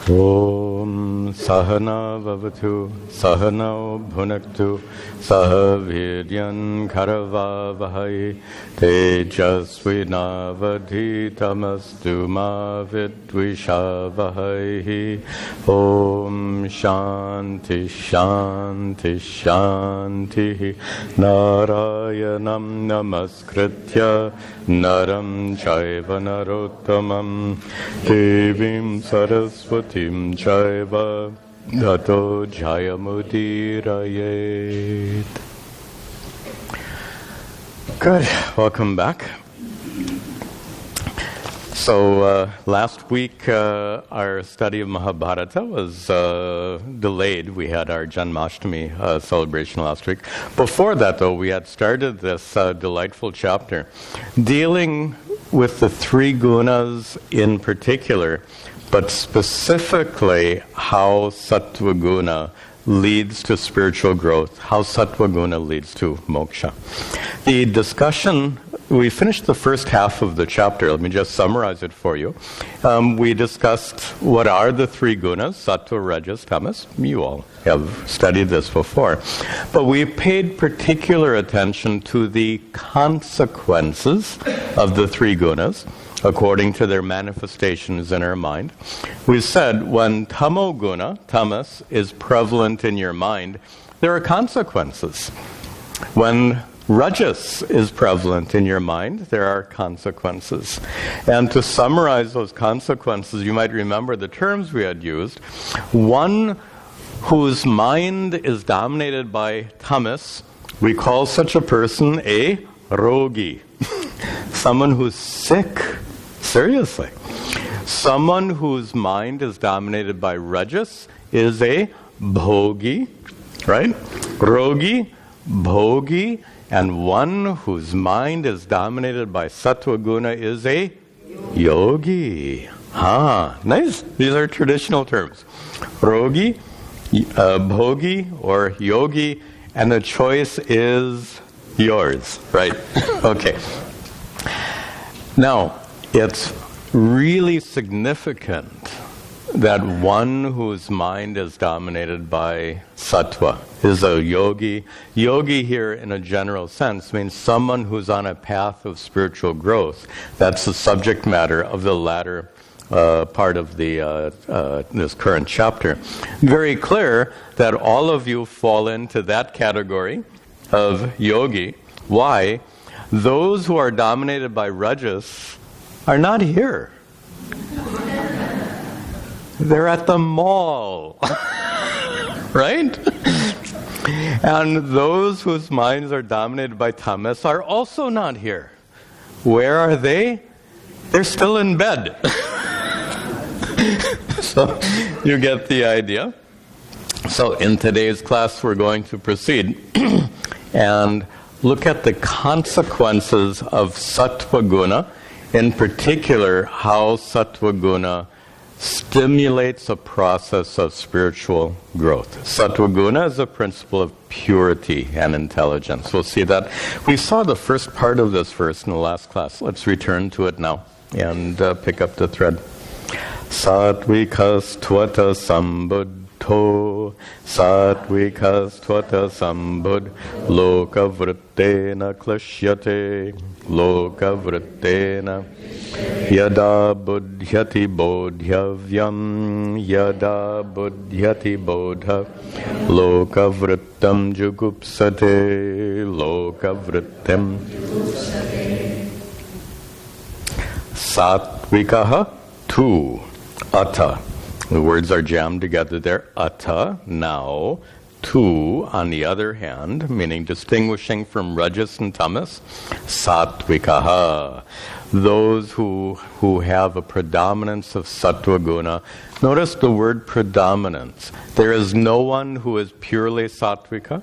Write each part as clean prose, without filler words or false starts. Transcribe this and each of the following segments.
Om Sahana Vavatu Sahana Bhunaktu Sahavidyan Karava Vahai Tejasvinavadhitamastu ma vidvisha Vahai. Om Shanti Shanti Shanti Narayanam Namaskritya Naram Chaiva Narottamam Devim Saraswatim Chaiva Tato Jayamudirayet. Good. Welcome back. So last week our study of Mahabharata was delayed. We had our Janmashtami celebration last week. Before that, though, we had started this delightful chapter dealing with the three gunas in particular, but specifically how Sattva Guna leads to spiritual growth, how Sattva Guna leads to moksha. The discussion, we finished the first half of the chapter. Let me just summarize it for you. We discussed what are the three gunas, Sattva, Rajas, Tamas. You all have studied this before. But we paid particular attention to the consequences of the three gunas, according to their manifestations in our mind. We said when tamo guna, tamas, is prevalent in your mind, there are consequences. When rajas is prevalent in your mind, there are consequences. And to summarize those consequences, you might remember the terms we had used. One whose mind is dominated by tamas, we call such a person a rogi. Someone who's sick. Seriously. Someone whose mind is dominated by rajas is a bhogi, right? Rogi, bhogi, and one whose mind is dominated by sattva guna is a yogi. Nice. These are traditional terms. Rogi, bhogi, or yogi, and the choice is yours, right? Okay. Now, it's really significant that one whose mind is dominated by sattva is a yogi. Yogi here, in a general sense, means someone who's on a path of spiritual growth. That's the subject matter of the latter part of this current chapter. Very clear that all of you fall into that category of yogi. Why? Those who are dominated by rajas are not here. They're at the mall. Right? And those whose minds are dominated by tamas are also not here. Where are they? They're still in bed. So you get the idea. So in today's class we're going to proceed and look at the consequences of Sattva Guna, in particular how Sattva Guna stimulates a process of spiritual growth. Sattva Guna is a principle of purity and intelligence. We'll see that. We saw the first part of this verse in the last class. Let's return to it now and pick up the thread. Sattvikas tvata sambuddho Sattvikas tvata sambuddh Loka vrittena klashyate Loka vrittena Yada buddhyati bodhyavyam Yada buddhyati bodha Loka vrittam jugupsate Loka vrittam Sattvikaha tu Atta. The words are jammed together there. Atta, now. Tu, on the other hand, meaning distinguishing from rajas and tamas. Sattvikaha. Those who have a predominance of sattva guna. Notice the word predominance. There is no one who is purely sattvika.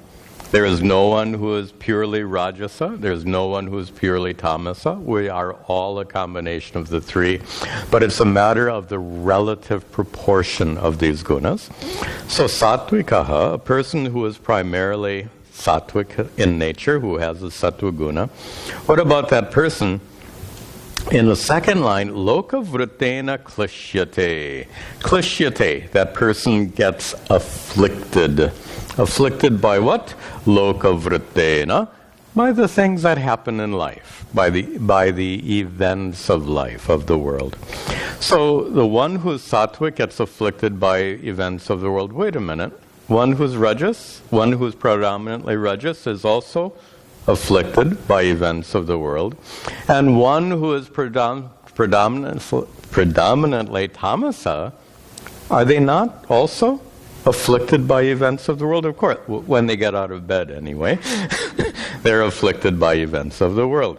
There is no one who is purely rajasa. There is no one who is purely tamasa. We are all a combination of the three. But it's a matter of the relative proportion of these gunas. So sattvikaha, a person who is primarily sattvic in nature, who has a sattva guna. What about that person In the second line, loka vrittena klishyate. Klishyate, that person gets afflicted. Afflicted by what? Loka vrittena, by the things that happen in life, by the events of life, of the world. So the one who's sattvic gets afflicted by events of the world. Wait a minute. One who's rajas, one who's predominantly rajas is also afflicted by events of the world. And one who is predominantly tamasa, are they not also afflicted by events of the world? Of course, when they get out of bed anyway, they're afflicted by events of the world.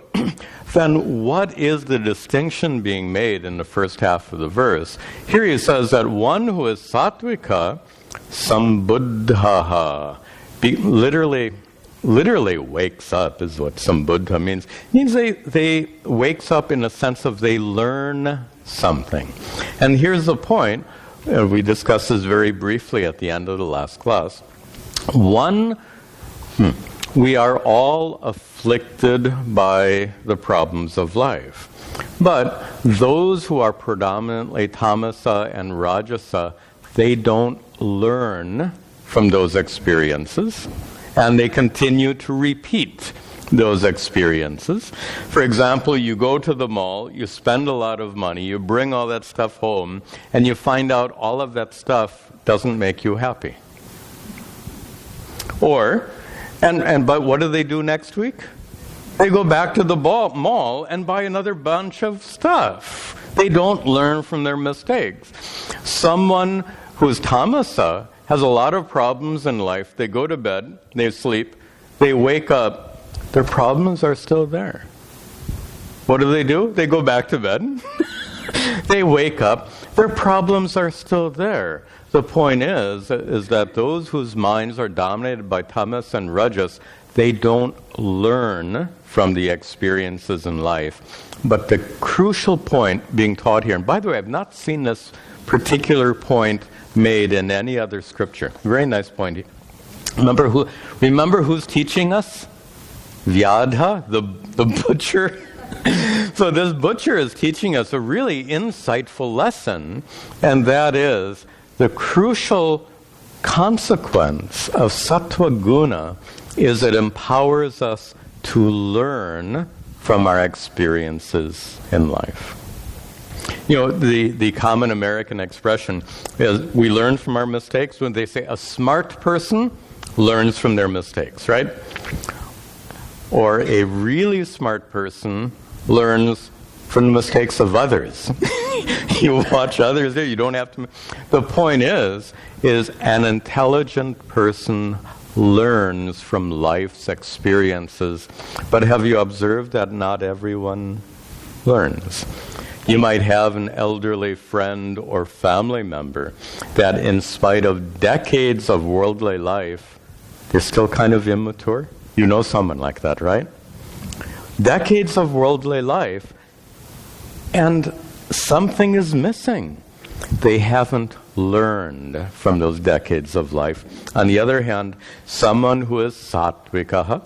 Then what is the distinction being made in the first half of the verse? Here he says that one who is sattvika, sambuddhaha, literally wakes up is what sambuddha means. It means they wakes up in the sense of they learn something. And here's the point. We discussed this very briefly at the end of the last class. We are all afflicted by the problems of life. But those who are predominantly tamasa and rajasa, they don't learn from those experiences, and they continue to repeat those experiences. For example, you go to the mall, you spend a lot of money, you bring all that stuff home, and you find out all of that stuff doesn't make you happy. But what do they do next week? They go back to the mall and buy another bunch of stuff. They don't learn from their mistakes. Someone who's tamasa has a lot of problems in life. They go to bed, they sleep, they wake up, their problems are still there. What do? They go back to bed. They wake up, their problems are still there. The point is that those whose minds are dominated by tamas and rajas, they don't learn from the experiences in life. But the crucial point being taught here, and by the way, I've not seen this particular point made in any other scripture. Very nice point. Remember who's teaching us? Vyadha, the butcher. So this butcher is teaching us a really insightful lesson, and that is the crucial consequence of Sattva Guna is it empowers us to learn from our experiences in life. You know, the common American expression is we learn from our mistakes. When they say a smart person learns from their mistakes, right? Or a really smart person learns from the mistakes of others. You watch others there, you don't have to. The point is an intelligent person learns from life's experiences. But have you observed that not everyone learns? You might have an elderly friend or family member that in spite of decades of worldly life, they're still kind of immature. You know someone like that, right? Decades of worldly life, and something is missing. They haven't learned from those decades of life. On the other hand, someone who is sattvikaha,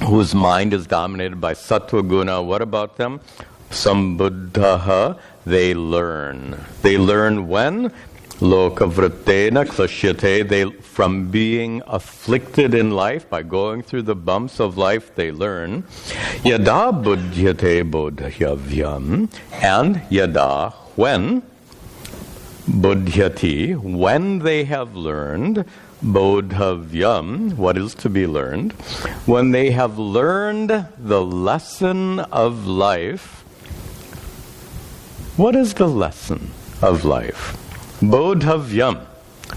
whose mind is dominated by sattva guna, what about them? Sambuddhaha, they learn. They learn when? Loka vrittena klishyate, from being afflicted in life, by going through the bumps of life, they learn. Yada buddhyate bodhyavyam, and yada, when, buddhyati, when they have learned, bodhavyam, what is to be learned, when they have learned the lesson of life. What is the lesson of life? Bodhavyam,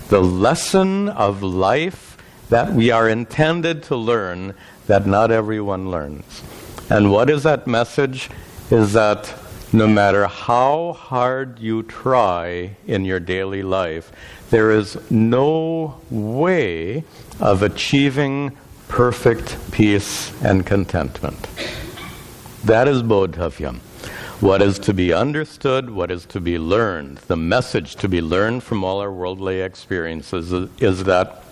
the lesson of life that we are intended to learn, that not everyone learns. And what is that message? Is that no matter how hard you try in your daily life, there is no way of achieving perfect peace and contentment. That is bodhavyam. What is to be understood, what is to be learned, the message to be learned from all our worldly experiences is that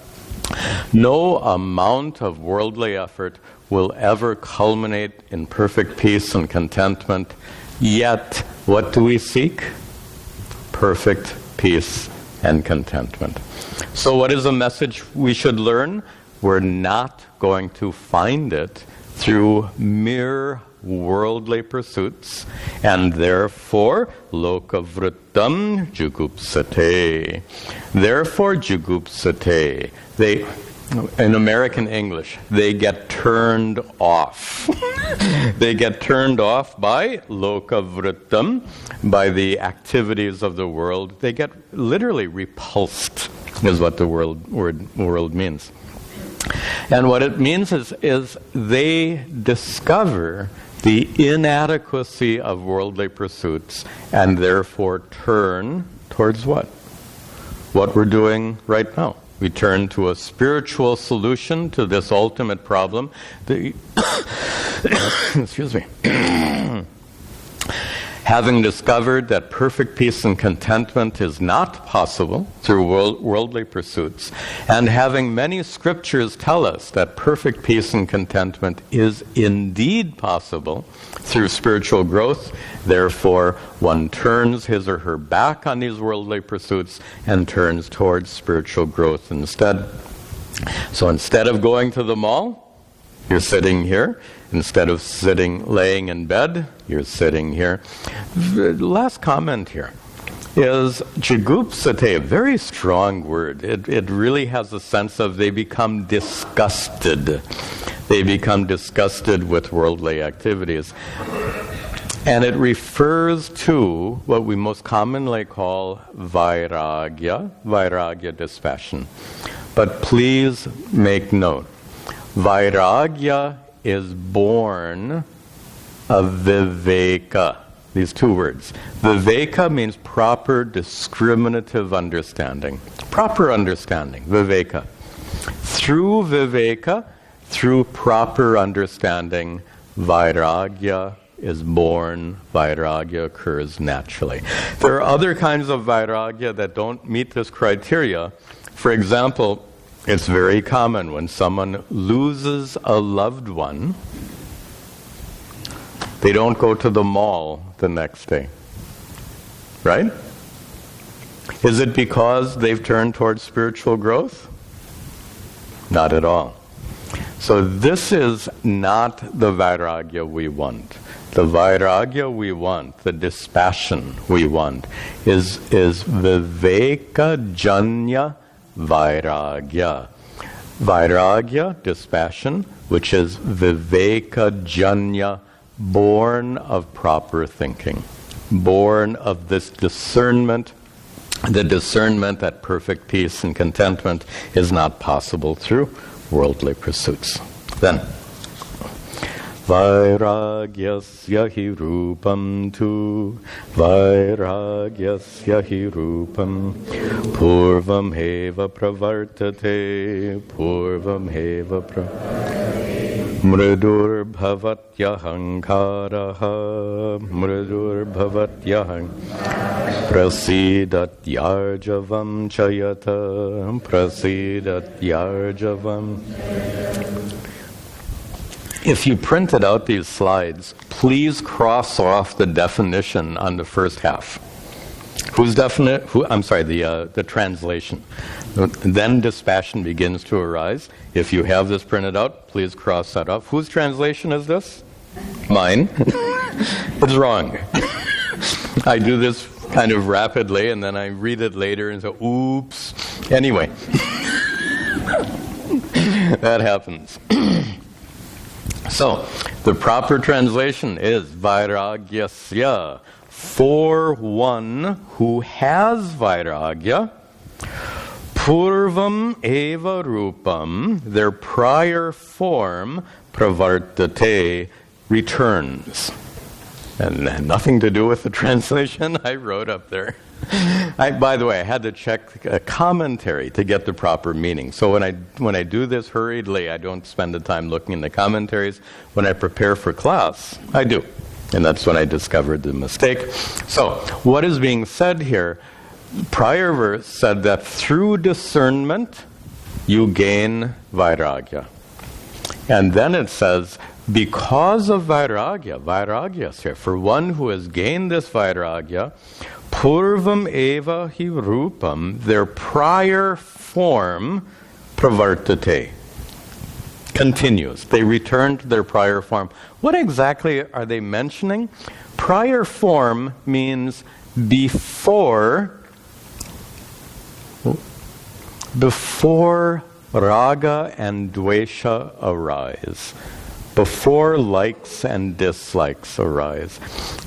no amount of worldly effort will ever culminate in perfect peace and contentment Yet, what do we seek? Perfect peace and contentment. So what is the message we should learn? We're not going to find it through mere worldly pursuits, and therefore lokavrittam jugupsate. Therefore jugupsate. They, in American English, they get turned off. They get turned off by lokavrittam, by the activities of the world. They get literally repulsed, is what the world means. And what it means is they discover the inadequacy of worldly pursuits and therefore turn towards what? What we're doing right now. We turn to a spiritual solution to this ultimate problem. Excuse me. Having discovered that perfect peace and contentment is not possible through worldly pursuits, and having many scriptures tell us that perfect peace and contentment is indeed possible through spiritual growth, therefore one turns his or her back on these worldly pursuits and turns towards spiritual growth instead. So instead of going to the mall, you're sitting here. Instead of laying in bed, you're sitting here. The last comment here is jugupsate, a very strong word. It really has a sense of they become disgusted. They become disgusted with worldly activities. And it refers to what we most commonly call vairagya, dispassion. But please make note, vairagya is born of viveka. These two words. Viveka means proper discriminative understanding. Proper understanding, viveka. Through viveka, through proper understanding, vairagya is born, vairagya occurs naturally. There are other kinds of vairagya that don't meet this criteria. For example, it's very common when someone loses a loved one, they don't go to the mall the next day. Right? Is it because they've turned towards spiritual growth? Not at all. So this is not the vairagya we want. The vairagya we want, the dispassion we want, is viveka janya vairagya. Vairagya, dispassion, which is viveka janya, born of proper thinking, born of this discernment, the discernment that perfect peace and contentment is not possible through worldly pursuits. Then, vairagyasya hi rupam tu, vairagyasya hi rupam, purvam heva pravartate, purvam heva mridur bhavatyahangaraha, mridur bhavatyahang, prasidat yarjavam chayata, prasidat yarjavam. If you printed out these slides, please cross off the definition on the first half. Who's definite? The translation. Then dispassion begins to arise. If you have this printed out, please cross that off. Whose translation is this? Mine. It's wrong. I do this kind of rapidly, and then I read it later and say, oops. Anyway. That happens. So, the proper translation is vairagyasya, for one who has vairagya, purvam eva rupam, their prior form, pravartate, returns. And nothing to do with the translation I wrote up there. By the way, I had to check a commentary to get the proper meaning. So when I do this hurriedly, I don't spend the time looking in the commentaries. When I prepare for class, I do. And that's when I discovered the mistake. So, what is being said here? Prior verse said that through discernment, you gain vairagya. And then it says, because of vairagya, for one who has gained this vairagya, purvam eva hi rupam, their prior form, pravartate, continues. They return to their prior form. What exactly are they mentioning? Prior form means before raga and dvesha arise, before likes and dislikes arise.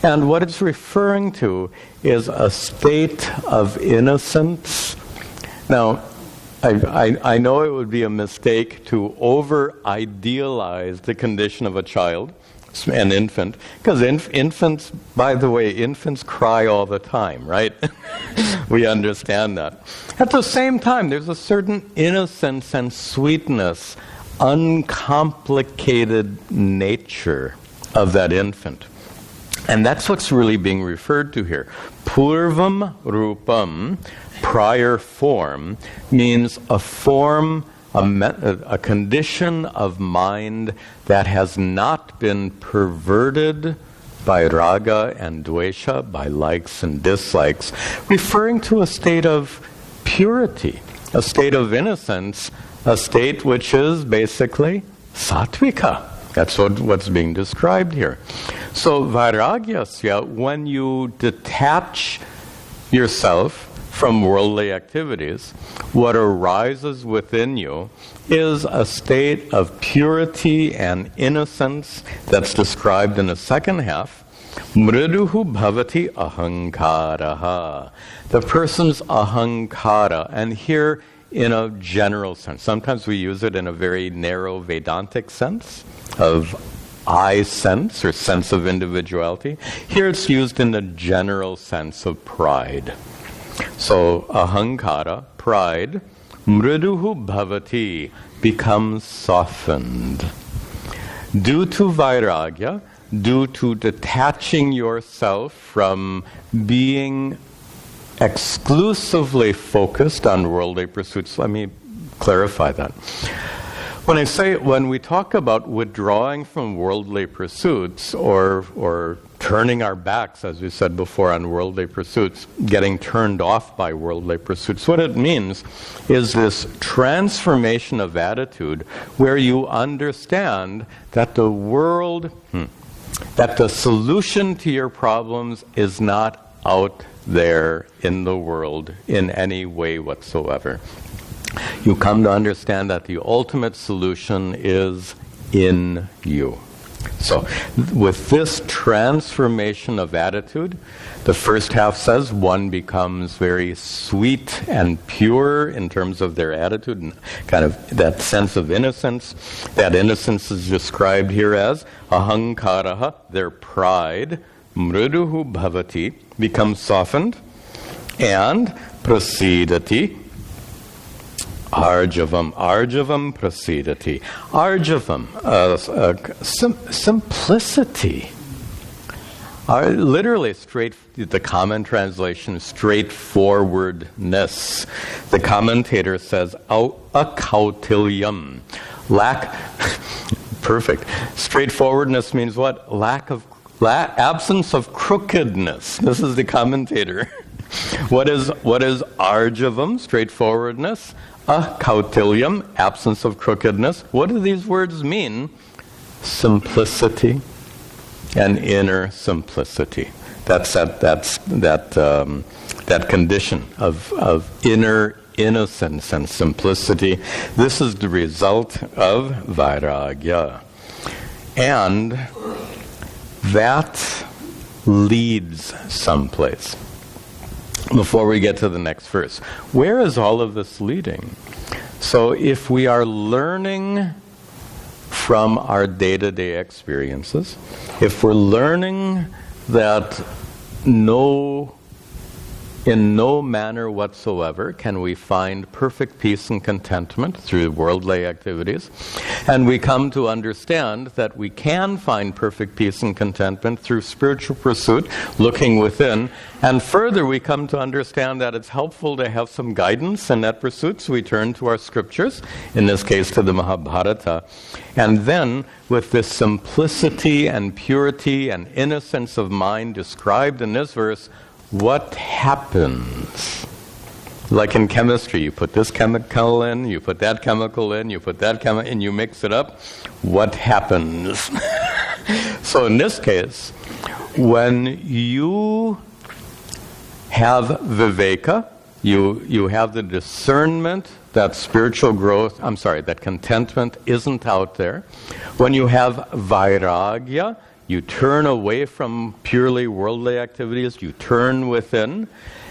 And what it's referring to is a state of innocence. Now, I know it would be a mistake to over-idealize the condition of a child, an infant, because infants, by the way, infants cry all the time, right? We understand that. At the same time, there's a certain innocence and sweetness, uncomplicated nature of that infant. And that's what's really being referred to here. Purvam rupam, prior form, means a form, a condition of mind that has not been perverted by raga and dvesha, by likes and dislikes, referring to a state of purity, a state of innocence, a state which is basically sattvika. That's what's being described here. So vairagyasya, when you detach yourself from worldly activities, what arises within you is a state of purity and innocence that's described in the second half. Mriduhu bhavati ahankaraha. The person's ahankara, and here in a general sense. Sometimes we use it in a very narrow Vedantic sense of I sense or sense of individuality. Here it's used in the general sense of pride. So ahankara, pride, mriduhu bhavati, becomes softened. Due to vairagya, due to detaching yourself from being exclusively focused on worldly pursuits. Let me clarify that. When we talk about withdrawing from worldly pursuits or turning our backs, as we said before, on worldly pursuits, getting turned off by worldly pursuits, what it means is this transformation of attitude where you understand that the world, that the solution to your problems is not out there in the world in any way whatsoever. You come to understand that the ultimate solution is in you. So, with this transformation of attitude, the first half says one becomes very sweet and pure in terms of their attitude and kind of that sense of innocence. That innocence is described here as ahankaraha, their pride, mriduhu bhavati, becomes softened, and prasidati, arjavam prasidati. Arjavam, simplicity. Literally, the common translation, straightforwardness. The commentator says, akautilyam, perfect. Straightforwardness means what? Absence of crookedness. This is the commentator. What is arjavam, straightforwardness? Akautilyam, absence of crookedness. What do these words mean? Simplicity and inner simplicity. That's that condition of inner innocence and simplicity. This is the result of vairagya. And that leads someplace. Before we get to the next verse, where is all of this leading? So if we are learning from our day-to-day experiences, if we're learning that no in no manner whatsoever can we find perfect peace and contentment through worldly activities. And we come to understand that we can find perfect peace and contentment through spiritual pursuit, looking within. And further, we come to understand that it's helpful to have some guidance in that pursuit, so we turn to our scriptures, in this case to the Mahabharata. And then, with this simplicity and purity and innocence of mind described in this verse, what happens? Like in chemistry, you put this chemical in, you put that chemical in, you put that chemical, and you mix it up. What happens? So in this case, when you have viveka, you have the discernment that spiritual growth, that contentment isn't out there. When you have vairagya, you turn away from purely worldly activities, you turn within,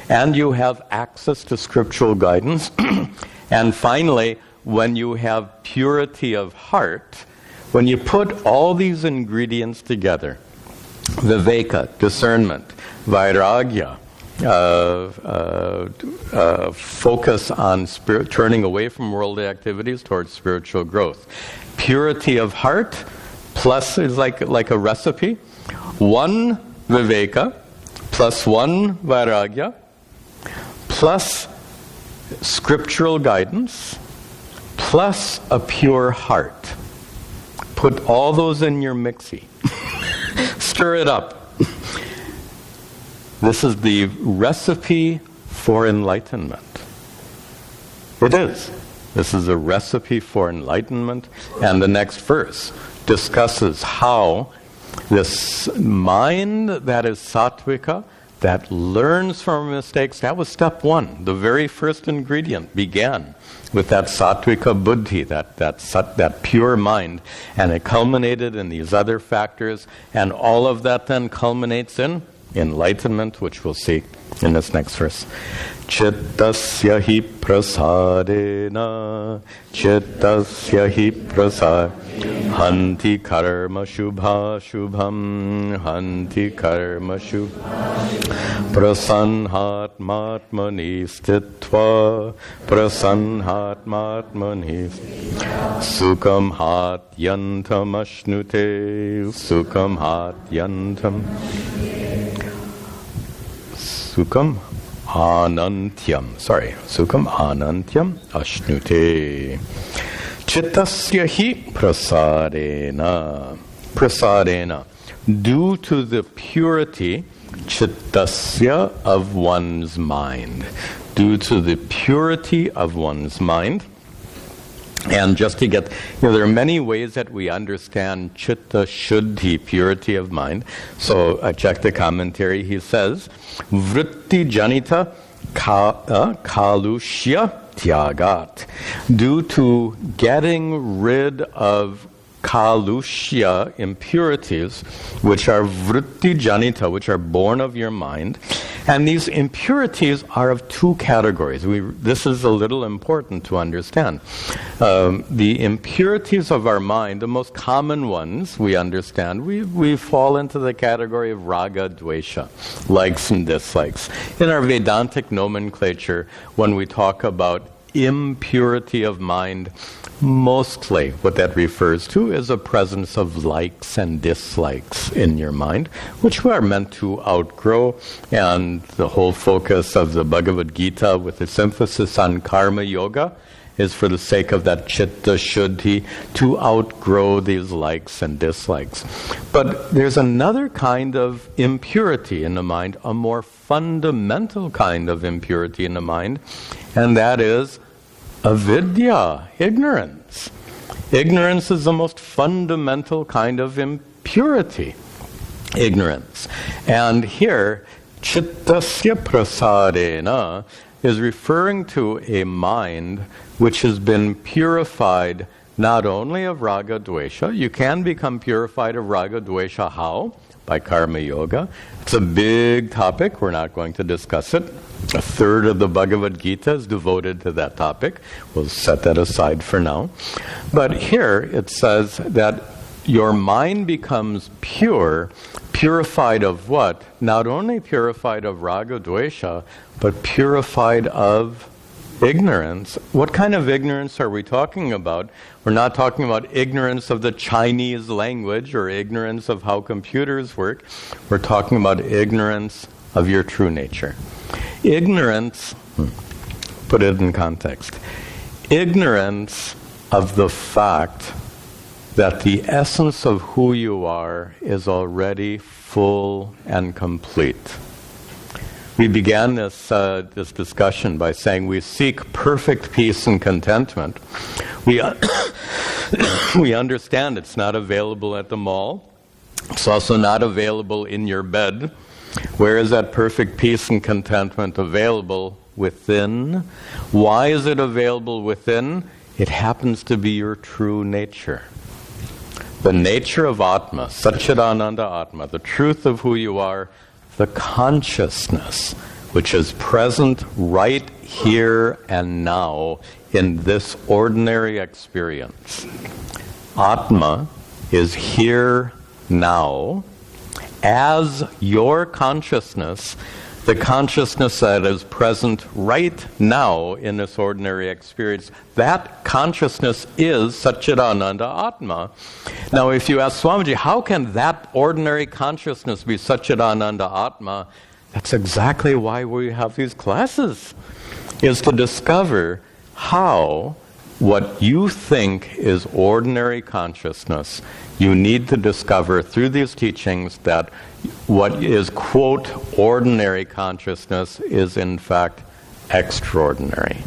and you have access to scriptural guidance. And finally, when you have purity of heart, when you put all these ingredients together, viveka, discernment, vairagya, focus on turning away from worldly activities towards spiritual growth, purity of heart, plus is like a recipe. 1 viveka plus 1 vairagya plus scriptural guidance plus a pure heart. Put all those in your mixie. Stir it up. This is the recipe for enlightenment. It is. This is a recipe for enlightenment. And the next verse discusses how this mind that is sattvika, that learns from mistakes, that was step 1. The very first ingredient began with that sattvika buddhi, that pure mind, and it culminated in these other factors, and all of that then culminates in enlightenment, which we'll see in this next verse. Chittasya hi prasadena, chittasya hi prasad, hanti karma shubha shubham, hanti karma shubha, prasanhatmatmani stitva, prasanhatmatmani, sukham hatyantam ashnute, sukham hatyantam, sukham anantyam. Sukham anantyam ashnute. Chittasya hi prasadena. Prasadena. Due to the purity, chittasya, of one's mind. Due to the purity of one's mind. And just to get, there are many ways that we understand chitta shuddhi, purity of mind. So I checked the commentary. He says, vritti janita kalushya tyagat. Due to getting rid of kalushya, impurities, which are vritti janita, which are born of your mind. And these impurities are of 2 categories. This is a little important to understand. The impurities of our mind, the most common ones we understand, we fall into the category of raga, dvesha, likes and dislikes. In our Vedantic nomenclature, when we talk about impurity of mind, mostly what that refers to is a presence of likes and dislikes in your mind, which we are meant to outgrow. And the whole focus of the Bhagavad Gita, with its emphasis on karma yoga, is for the sake of that chitta shuddhi, to outgrow these likes and dislikes. But there's another kind of impurity in the mind, a more fundamental kind of impurity in the mind, and that is avidya, ignorance. Ignorance is the most fundamental kind of impurity. Ignorance. And here, chittasya prasadena is referring to a mind which has been purified not only of raga dvesha. You can become purified of raga dvesha. How? By karma yoga. It's a big topic. We're not going to discuss it. 1/3 of the Bhagavad Gita is devoted to that topic. We'll set that aside for now. But here it says that your mind becomes pure Purified of what? Not only purified of raga dvesha, but purified of ignorance. What kind of ignorance are we talking about? We're not talking about ignorance of the Chinese language or ignorance of how computers work. We're talking about ignorance of your true nature. Ignorance, put it in context, ignorance of the fact that the essence of who you are is already full and complete. We began this discussion by saying we seek perfect peace and contentment. We understand it's not available at the mall. It's also not available in your bed. Where is that perfect peace and contentment available? Within. Why is it available within? It happens to be your true nature. The nature of Atma, Satchidananda Atma, the truth of who you are, the consciousness which is present right here and now in this ordinary experience. Atma is here now as your consciousness, the consciousness that is present right now in this ordinary experience. That consciousness is Satchidananda Atma. Now, if you ask Swamiji, how can that ordinary consciousness be Satchidananda Atma? That's exactly why we have these classes, is to discover how what you think is ordinary consciousness, you need to discover through these teachings that what is, quote, ordinary consciousness is in fact extraordinary.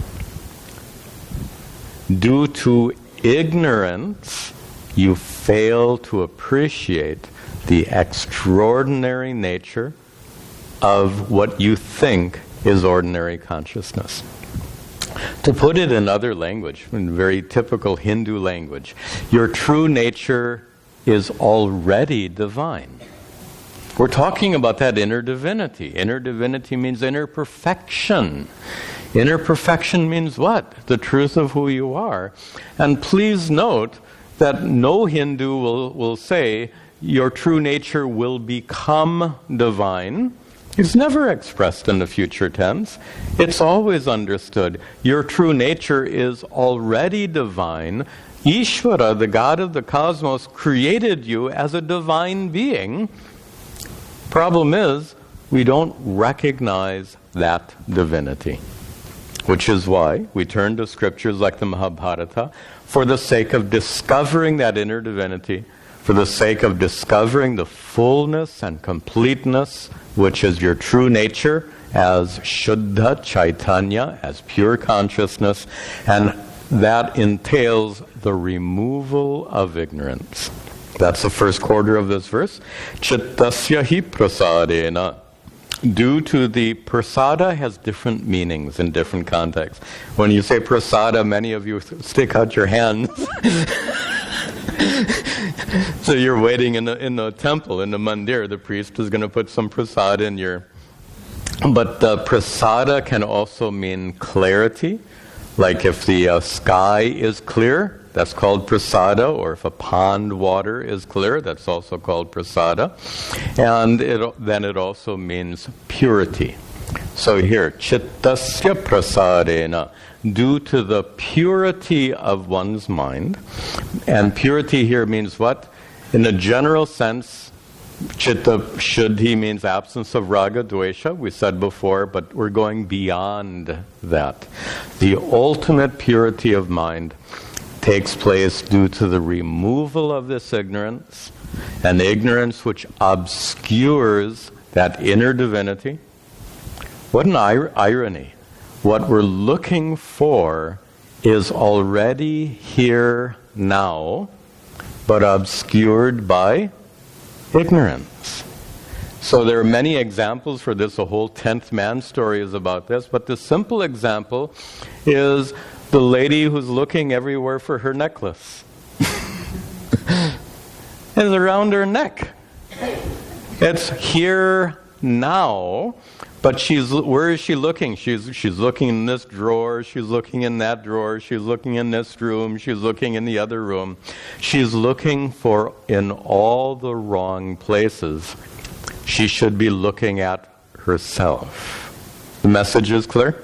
Due to ignorance, you fail to appreciate the extraordinary nature of what you think is ordinary consciousness. To put it in other language, in very typical Hindu language, your true nature is already divine. We're talking about that inner divinity. Inner divinity means inner perfection. Inner perfection means what? The truth of who you are. And please note that no Hindu will say your true nature will become divine. It's never expressed in the future tense. It's always understood. Your true nature is already divine. Ishvara, the God of the cosmos, created you as a divine being. Problem is, we don't recognize that divinity. Which is why we turn to scriptures like the Mahabharata for the sake of discovering that inner divinity, for the sake of discovering the fullness and completeness which is your true nature as Shuddha Chaitanya, as pure consciousness, and that entails the removal of ignorance. That's the first quarter of this verse. Chittasya hi prasadena. Due to the prasada has different meanings in different contexts. When you say prasada, many of you stick out your hands. So you're waiting in the temple, in the mandir. The priest is going to put some prasada in your... But the prasada can also mean clarity. Like if the sky is clear, that's called prasada. Or if a pond water is clear, that's also called prasada. And then it also means purity. So here, chittasya prasadena, due to the purity of one's mind. And purity here means what? In a general sense, chitta shuddhi means absence of raga dvesha, we said before, but we're going beyond that. The ultimate purity of mind takes place due to the removal of this ignorance, an ignorance which obscures that inner divinity. What an irony. What we're looking for is already here now, but obscured by ignorance. So there are many examples for this. A whole 10th man story is about this. But the simple example is the lady who's looking everywhere for her necklace. It's around her neck. It's here now, But where is she looking? She's looking in this drawer, she's looking in that drawer, she's looking in this room, she's looking in the other room. She's looking in all the wrong places. She should be looking at herself. The message is clear?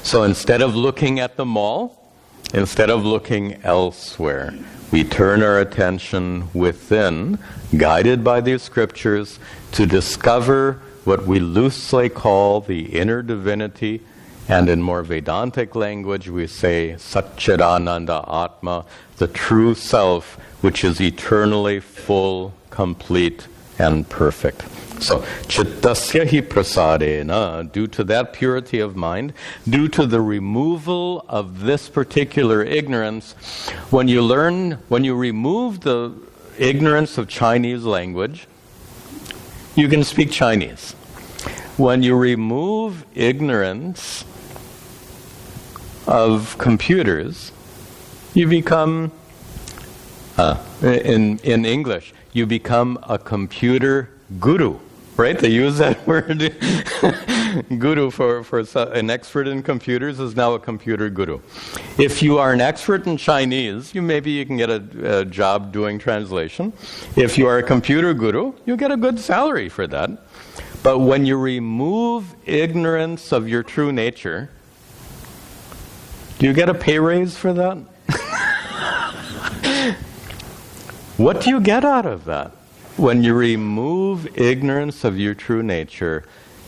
So instead of looking at the mall, instead of looking elsewhere, we turn our attention within, guided by these scriptures, to discover what we loosely call the inner divinity, and in more Vedantic language we say Satchidananda Atma, the true self, which is eternally full, complete, and perfect. So, chittasya hi prasadena, due to that purity of mind, due to the removal of this particular ignorance, when you remove the ignorance of Chinese language, you can speak Chinese. When you remove ignorance of computers, you become, in English, you become a computer guru, right? They use that word. Guru for an expert in computers is now a computer guru. If you are an expert in Chinese, maybe you can get a job doing translation. If you are a computer guru, you get a good salary for that. But when you remove ignorance of your true nature, do you get a pay raise for that? What do you get out of that? When you remove ignorance of your true nature,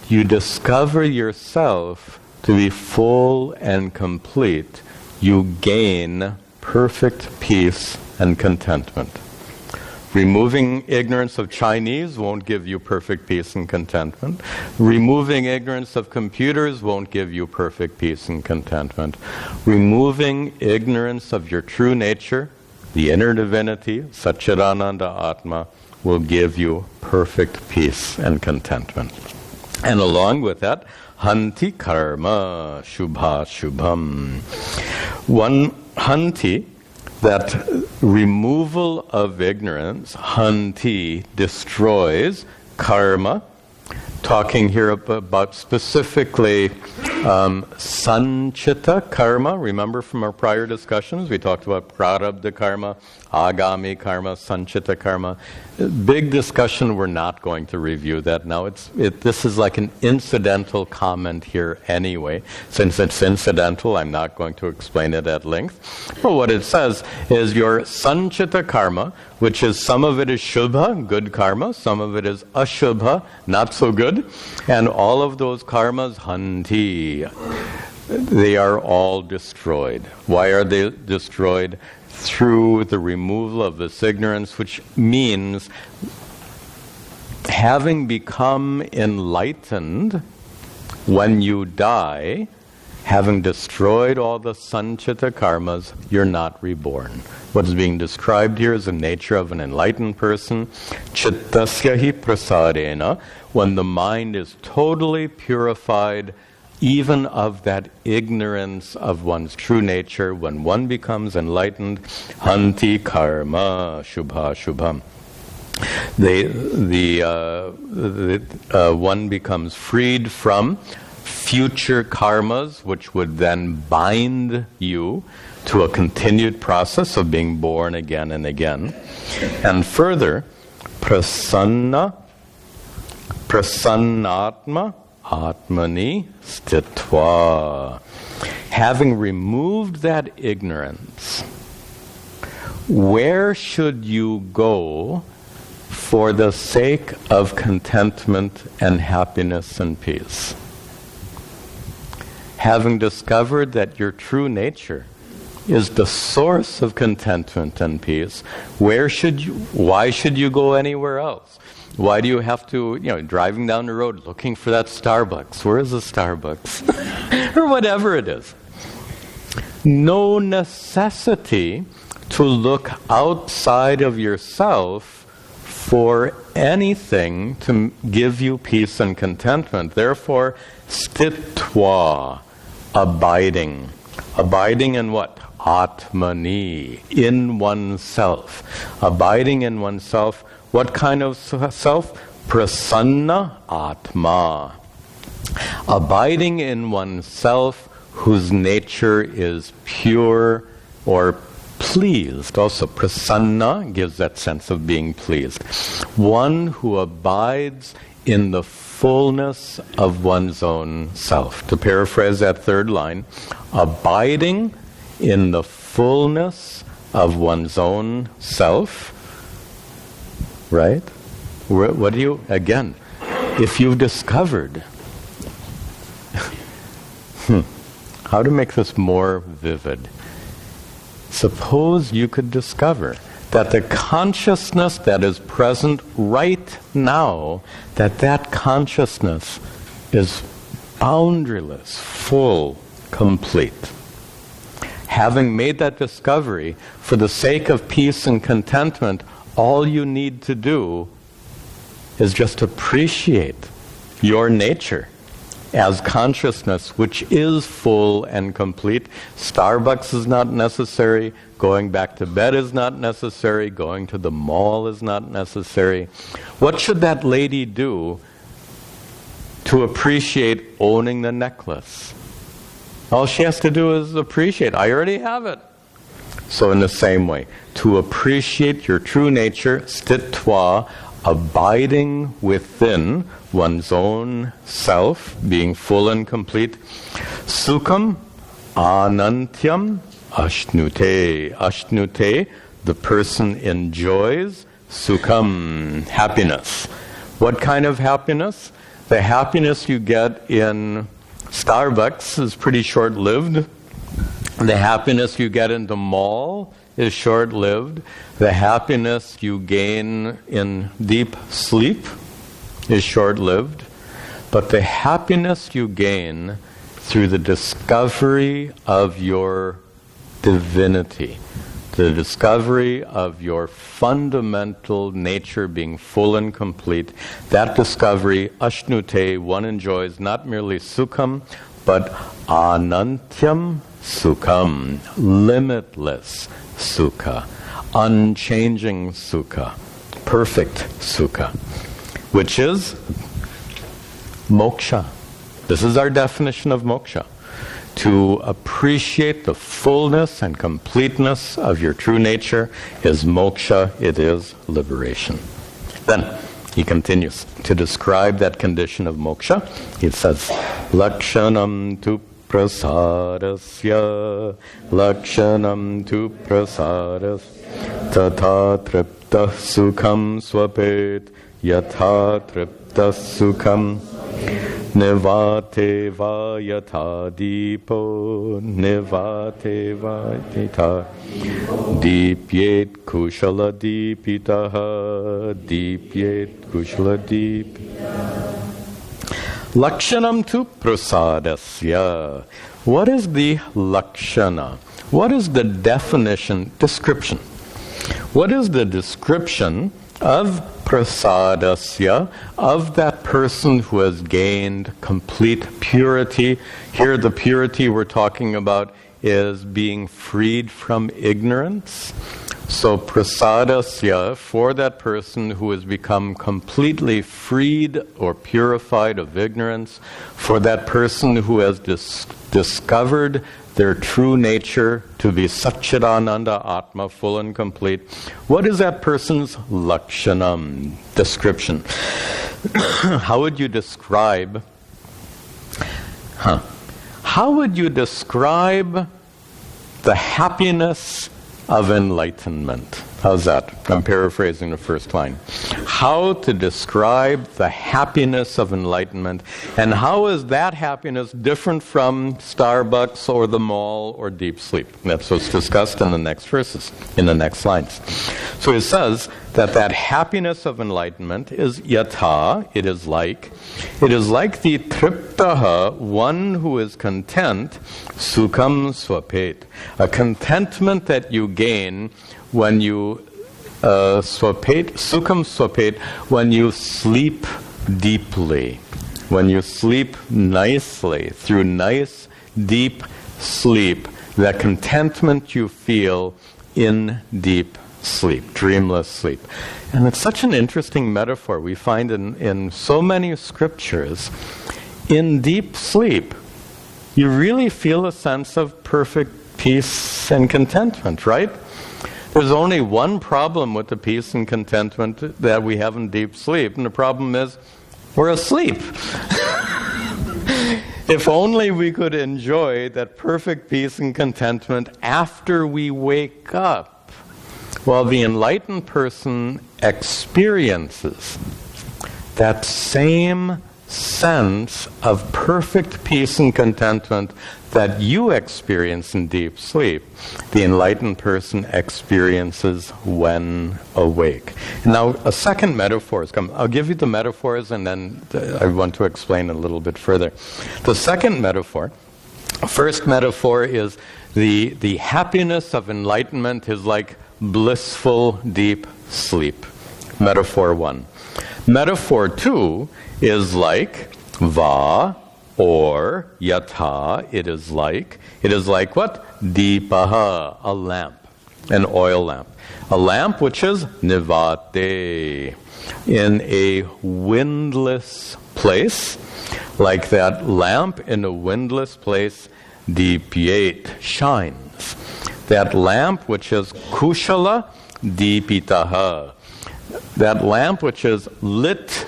you discover yourself to be full and complete. You gain perfect peace and contentment. Removing ignorance of Chinese won't give you perfect peace and contentment. Removing ignorance of computers won't give you perfect peace and contentment. Removing ignorance of your true nature, the inner divinity, Satchidananda Atma, will give you perfect peace and contentment. And along with that, hanti karma shubha shubham. One hanti, that removal of ignorance, hanti, destroys karma. Talking here about specifically Sanchita karma. Remember from our prior discussions, we talked about prarabdha karma, agami karma, Sanchita karma. Big discussion, we're not going to review that now. This is like an incidental comment here anyway. Since it's incidental, I'm not going to explain it at length. But what it says is your Sanchita karma, which is some of it is Shobha, good karma, some of it is Ashobha, not so good, and all of those karmas, hanti, they are all destroyed. Why are they destroyed? Through the removal of this ignorance, which means having become enlightened when you die, having destroyed all the sanchita karmas, you're not reborn. What is being described here is the nature of an enlightened person. Chittasya hi prasadena, when the mind is totally purified even of that ignorance of one's true nature, when one becomes enlightened, hanti karma shubha shubham. One becomes freed from future karmas, which would then bind you to a continued process of being born again and again. And further, prasannatma, Atmani stitva. Having removed that ignorance, where should you go for the sake of contentment and happiness and peace? Having discovered that your true nature is the source of contentment and peace, why should you go anywhere else? Why do you have to, driving down the road looking for that Starbucks? Where is the Starbucks? Or whatever it is. No necessity to look outside of yourself for anything to give you peace and contentment. Therefore, stitva, abiding. Abiding in what? Atmani, in oneself. Abiding in oneself. What kind of self? Prasanna Atma. Abiding in oneself whose nature is pure or pleased. Also, prasanna gives that sense of being pleased. One who abides in the fullness of one's own self. To paraphrase that third line, abiding in the fullness of one's own self, right? What do you, again, if you've discovered, how to make this more vivid? Suppose you could discover that the consciousness that is present right now, that consciousness is boundaryless, full, complete. Having made that discovery, for the sake of peace and contentment, all you need to do is just appreciate your nature as consciousness, which is full and complete. Starbucks is not necessary. Going back to bed is not necessary. Going to the mall is not necessary. What should that lady do to appreciate owning the necklace? All she has to do is appreciate. I already have it. So in the same way, to appreciate your true nature, stitva, abiding within one's own self, being full and complete. Sukham, anantyam, ashnute. Ashnute, the person enjoys. Sukham, happiness. What kind of happiness? The happiness you get in Starbucks is pretty short-lived. The happiness you get in the mall is short-lived. The happiness you gain in deep sleep is short-lived. But the happiness you gain through the discovery of your divinity, the discovery of your fundamental nature being full and complete, that discovery, ashnute, one enjoys not merely sukham, but anantyam sukham, limitless sukha, unchanging sukha, perfect sukha, which is moksha. This is our definition of moksha. To appreciate the fullness and completeness of your true nature is moksha, it is liberation. Then he continues to describe that condition of moksha. He says, Lakshanam tu prasadasya, Lakshanam tu prasadasya, Tata tripta sukham swapet, Yatha tripta sukham Nivate va yatha dipo, nivate va yatha dipyet kushala dipitaha, dipyet kushala dipitaha. Lakshanam tu prasadasya. What is the lakshana? What is the description? What is the description of prasadasya, of that person who has gained complete purity? Here the purity we're talking about is being freed from ignorance. So prasadasya, for that person who has become completely freed or purified of ignorance, for that person who has discovered their true nature to be Satchidananda Atma, full and complete. What is that person's lakshanam, description? How would you describe the happiness of enlightenment? How's that? I'm paraphrasing the first line. How to describe the happiness of enlightenment, and how is that happiness different from Starbucks or the mall or deep sleep? That's what's discussed in the next verses, in the next lines. So it says that happiness of enlightenment is yatha, it is like the triptaha, one who is content, sukham swapet, a contentment that you gain when you sukham swapet, when you sleep deeply, when you sleep nicely, through nice, deep sleep, the contentment you feel in deep sleep, dreamless sleep. And it's such an interesting metaphor we find in so many scriptures. in deep sleep, you really feel a sense of perfect peace and contentment, right? There's only one problem with the peace and contentment that we have in deep sleep, and the problem is we're asleep. If only we could enjoy that perfect peace and contentment after we wake up. Well, the enlightened person experiences that same sense of perfect peace and contentment that you experience in deep sleep, the enlightened person experiences when awake. Now, a second metaphor is coming. I'll give you the metaphors and then I want to explain a little bit further. The second metaphor, first metaphor is the happiness of enlightenment is like blissful deep sleep. Metaphor 1. Metaphor 2 is like va or yatha. It is like what? Deepaha, a lamp, an oil lamp. A lamp which is nivate, in a windless place. Like that lamp in a windless place, deepyate, shines. That lamp which is kushala, deepitaha. That lamp which is lit,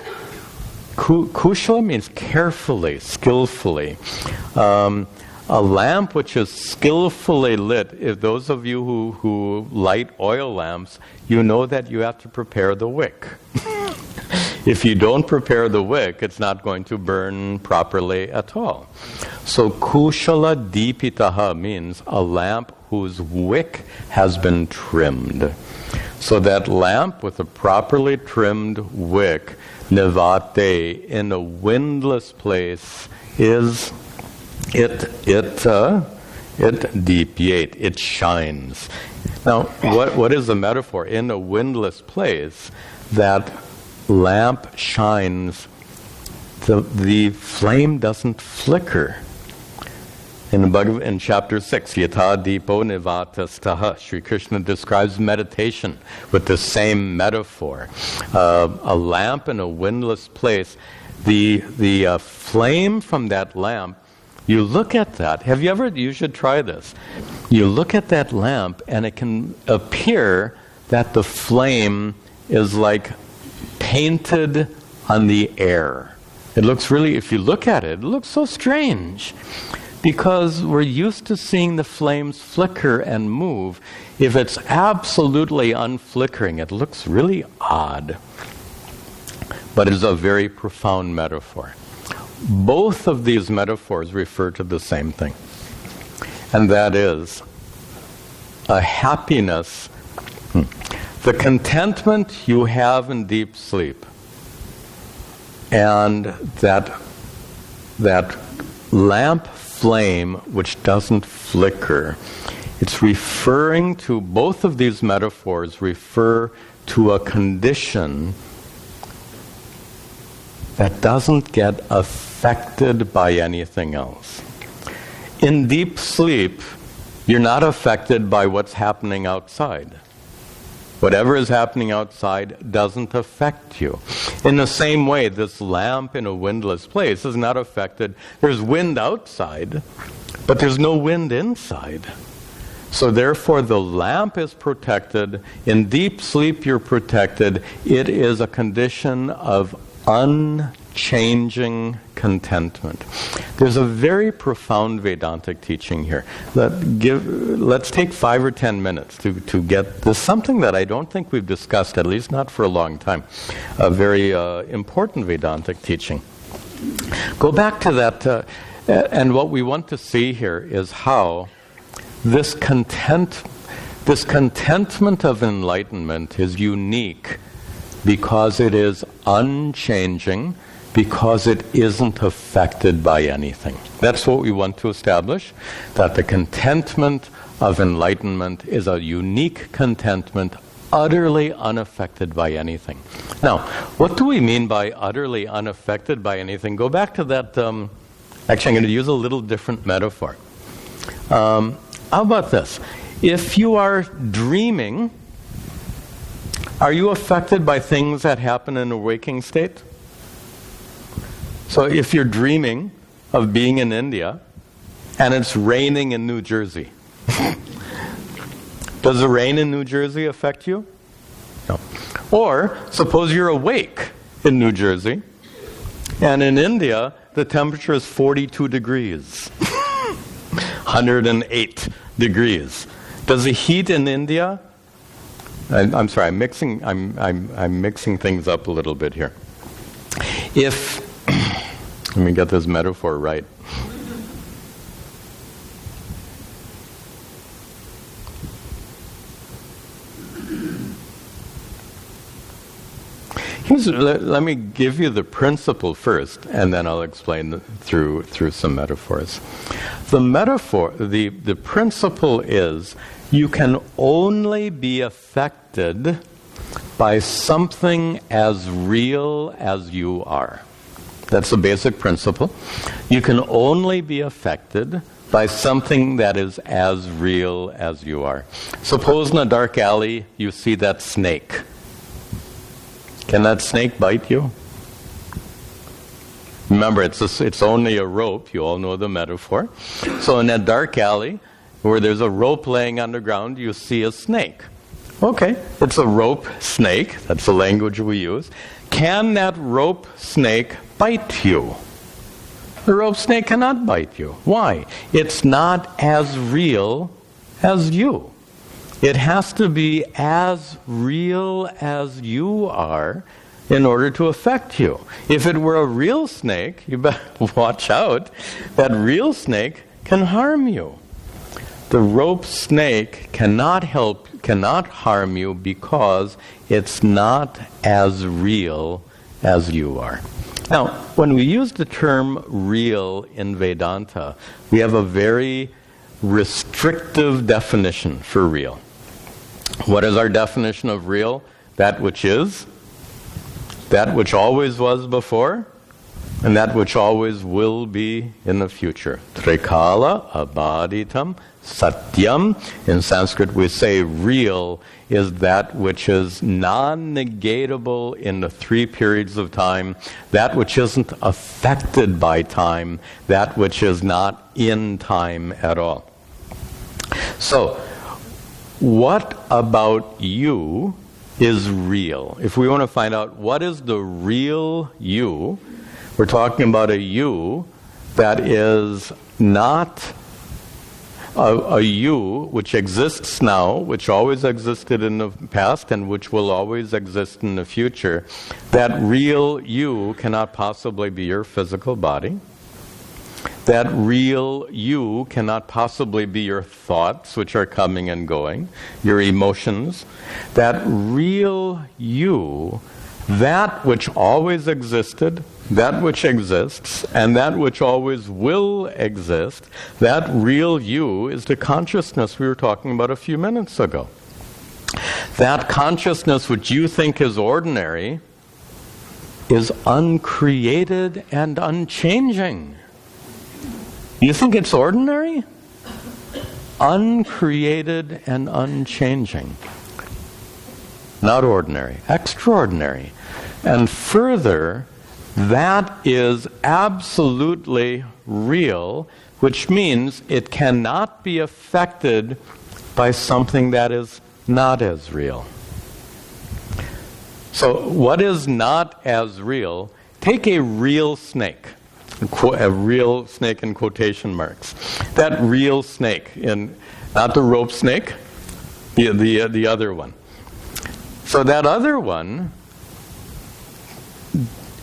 kushala means carefully, skillfully. A lamp which is skillfully lit, if those of you who light oil lamps, you know that you have to prepare the wick. If you don't prepare the wick, it's not going to burn properly at all. So kushala deepitaha means a lamp whose wick has been trimmed. So that lamp with a properly trimmed wick, nivate, in a windless place, is it deepyate, it shines. Now, what is the metaphor? In a windless place, that lamp shines, the flame doesn't flicker. In chapter 6, Yatha Deepo Nivatastaha, Sri Krishna describes meditation with the same metaphor. A lamp in a windless place, the flame from that lamp, you look at that. You should try this. You look at that lamp and it can appear that the flame is like painted on the air. It looks really, if you look at it looks so strange. Because we're used to seeing the flames flicker and move. If it's absolutely unflickering, it looks really odd. But it's a very profound metaphor. Both of these metaphors refer to the same thing. And that is a happiness, the contentment you have in deep sleep, and that lamp flame which doesn't flicker. It's referring to, both of these metaphors refer to a condition that doesn't get affected by anything else. In deep sleep, you're not affected by what's happening outside. Whatever is happening outside doesn't affect you. In the same way, this lamp in a windless place is not affected. There's wind outside, but there's no wind inside. So therefore, the lamp is protected. In deep sleep, you're protected. It is a condition of unchanging contentment. There's a very profound Vedantic teaching here. Let's take 5 or 10 minutes to get this, something that I don't think we've discussed, at least not for a long time. A very important Vedantic teaching. Go back to that, and what we want to see here is how this contentment of enlightenment is unique because it is unchanging, because it isn't affected by anything. That's what we want to establish, that the contentment of enlightenment is a unique contentment, utterly unaffected by anything. Now, what do we mean by utterly unaffected by anything? Go back to that, actually I'm going to use a little different metaphor. How about this? If you are dreaming, are you affected by things that happen in a waking state? So if you're dreaming of being in India and it's raining in New Jersey, does the rain in New Jersey affect you? No. Or suppose you're awake in New Jersey and in India the temperature is 42 degrees, 108 degrees. Does the heat in India? I'm sorry, I'm mixing things up a little bit here. If let me get this metaphor right. Let me give you the principle first, and then I'll explain through some metaphors. The metaphor, the principle is you can only be affected by something as real as you are. That's the basic principle. You can only be affected by something that is as real as you are. Suppose in a dark alley you see that snake. Can that snake bite you? Remember, it's only a rope. You all know the metaphor. So in that dark alley, where there's a rope laying on the ground, you see a snake. Okay, it's a rope snake. That's the language we use. Can that rope snake bite you? The rope snake cannot bite you. Why? It's not as real as you. It has to be as real as you are in order to affect you. If it were a real snake, you better watch out. That real snake can harm you. The rope snake cannot harm you because it's not as real as you are. Now, when we use the term real in Vedanta, we have a very restrictive definition for real. What is our definition of real? That which is, that which always was before, and that which always will be in the future. Trikala abaditam satyam. In Sanskrit we say real is that which is non-negatable in the three periods of time, that which isn't affected by time, that which is not in time at all. So, what about you is real? If we want to find out what is the real you, we're talking about a you that is not a you which exists now, which always existed in the past, and which will always exist in the future. That real you cannot possibly be your physical body. That real you cannot possibly be your thoughts, which are coming and going, your emotions. That real you, that which always existed, that which exists, and that which always will exist, that real you is the consciousness we were talking about a few minutes ago. That consciousness which you think is ordinary is uncreated and unchanging. You think it's ordinary? Uncreated and unchanging. Not ordinary, extraordinary. And further, that is absolutely real, which means it cannot be affected by something that is not as real. So what is not as real? Take a real snake. A real snake in quotation marks. That real snake, not the rope snake, the other one. So that other one,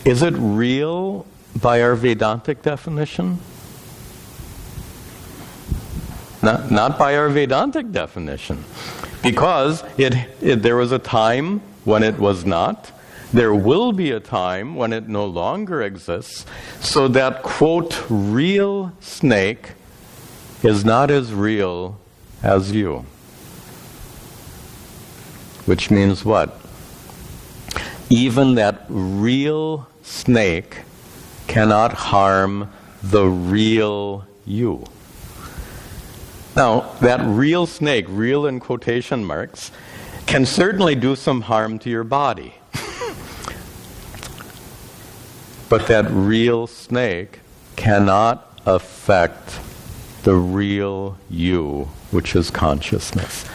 is it real by our Vedantic definition? Not by our Vedantic definition. Because there was a time when it was not. There will be a time when it no longer exists. So that, quote, real snake is not as real as you. Which means what? Even that real snake cannot harm the real you. Now, that real snake, real in quotation marks, can certainly do some harm to your body. But that real snake cannot affect the real you, which is consciousness.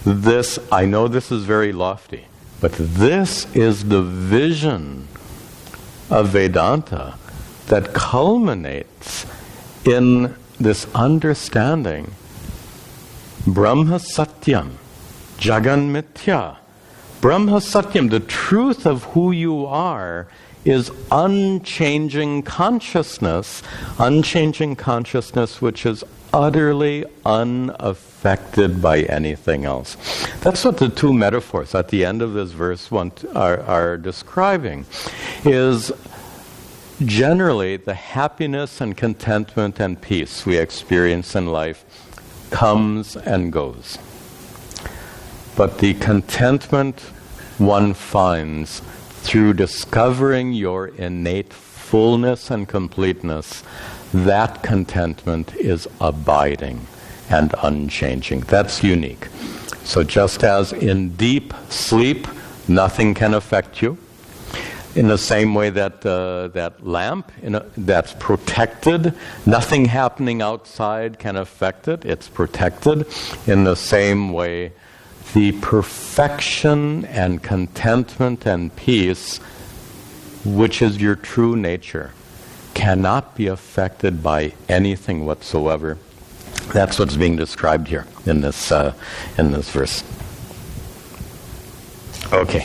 This, I know this is very lofty, but this is the vision of Vedanta that culminates in this understanding. Brahma Satyam, Jagan Mithya. Brahma Satyam, the truth of who you are, is unchanging consciousness which is utterly unaffected by anything else. That's what the two metaphors at the end of this verse are describing, is generally the happiness and contentment and peace we experience in life comes and goes. But the contentment one finds through discovering your innate fullness and completeness, that contentment is abiding and unchanging. That's unique. So just as in deep sleep, nothing can affect you, in the same way that that lamp that's protected, nothing happening outside can affect it, it's protected. In the same way, the perfection and contentment and peace, which is your true nature, cannot be affected by anything whatsoever. That's what's being described here in this verse. Okay.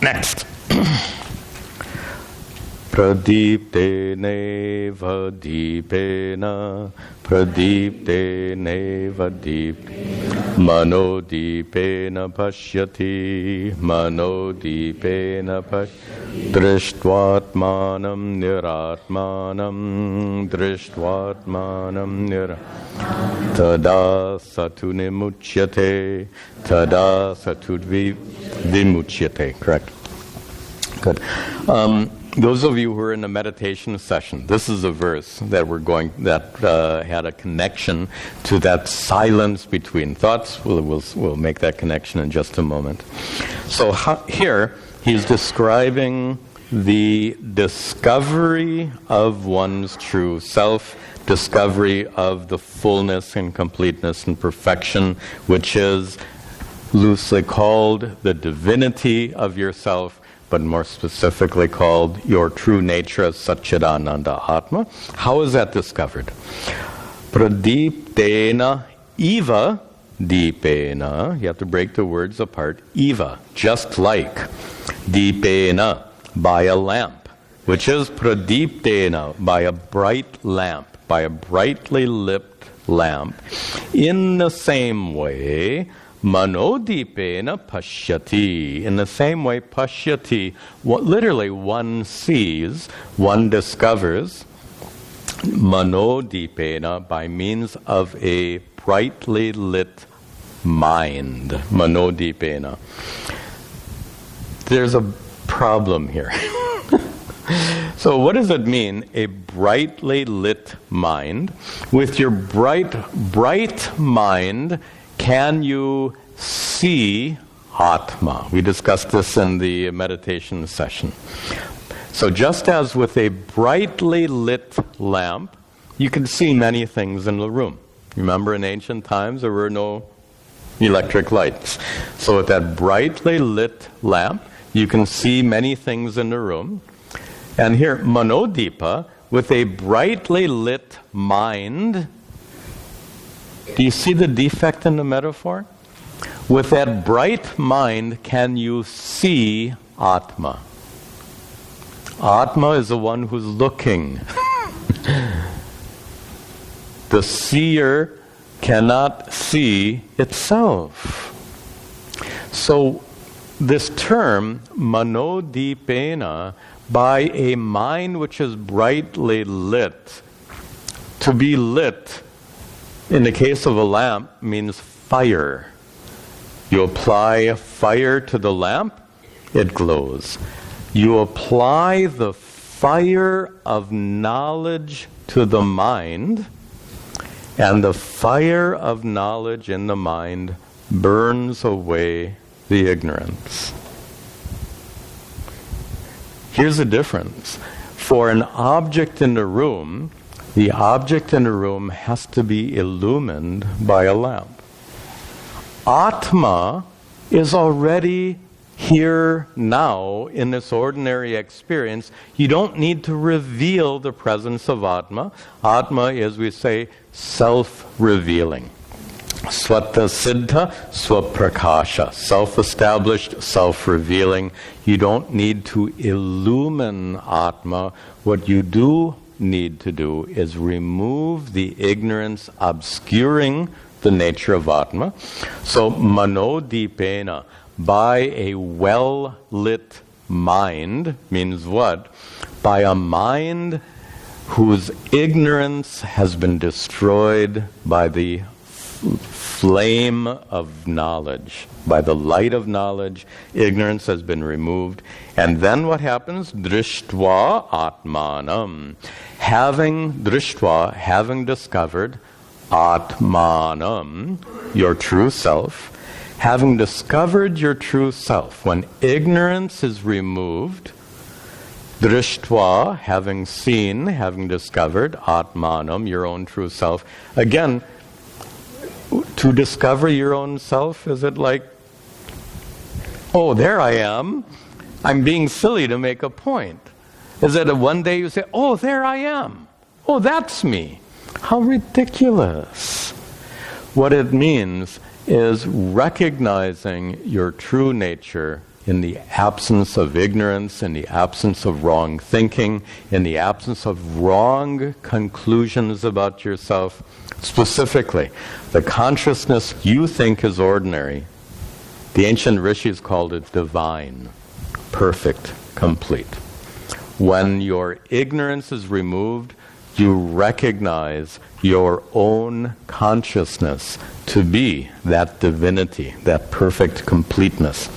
Next. Pradiptene vadipena, pradiptene vadip, manodipena pashyati, manodipena pashyati, drishtvatmanam niratmanam, drishtvatmanam niratmanam, tada satu nimuchyate, tada satu vimuchyate. Correct. Good. Those of you who are in a meditation session, this is a verse that had a connection to that silence between thoughts. We'll make that connection in just a moment. So here he's describing the discovery of one's true self, discovery of the fullness and completeness and perfection, which is loosely called the divinity of yourself, but more specifically called your true nature as Satchidananda Atma. How is that discovered? Pradiptena eva deepena. You have to break the words apart. Eva, just like. Deepena, by a lamp, which is pradiptena, by a bright lamp, by a brightly lit lamp. In the same way, manodipena pashyati. In the same way, pashyati, literally one sees, one discovers, manodipena, by means of a brightly lit mind. Manodipena. There's a problem here. So what does it mean, a brightly lit mind? With your bright mind, can you see Atma? We discussed this in the meditation session. So just as with a brightly lit lamp, you can see many things in the room. Remember, in ancient times, there were no electric lights. So with that brightly lit lamp, you can see many things in the room. And here, manodipa, with a brightly lit mind. Do you see the defect in the metaphor? With that bright mind, can you see Atma? Atma is the one who's looking. The seer cannot see itself. So this term, manodipena, by a mind which is brightly lit, to be lit, in the case of a lamp, means fire. You apply fire to the lamp, it glows. You apply the fire of knowledge to the mind, and the fire of knowledge in the mind burns away the ignorance. Here's the difference. For an object in the room, the object in the room has to be illumined by a lamp. Atma is already here now in this ordinary experience. You don't need to reveal the presence of Atma. Atma is, we say, self-revealing. Swata siddha, swaprakasha. Self-established, self-revealing. You don't need to illumine Atma. What you do need to do is remove the ignorance obscuring the nature of Atma. So, manodipena, by a well-lit mind, means what? By a mind whose ignorance has been destroyed by the flame of knowledge. By the light of knowledge, ignorance has been removed. And then what happens? Drishtva atmanam. Having discovered atmanam, your true self, having discovered your true self, when ignorance is removed, drishtva, having seen, having discovered, atmanam, your own true self. Again, to discover your own self, is it like, oh, there I am, I'm being silly to make a point? Is it one day you say, oh, there I am, oh, that's me? How ridiculous. What it means is recognizing your true nature in the absence of ignorance, in the absence of wrong thinking, in the absence of wrong conclusions about yourself. Specifically, the consciousness you think is ordinary, the ancient rishis called it divine, perfect, complete. When your ignorance is removed, you recognize your own consciousness to be that divinity, that perfect completeness.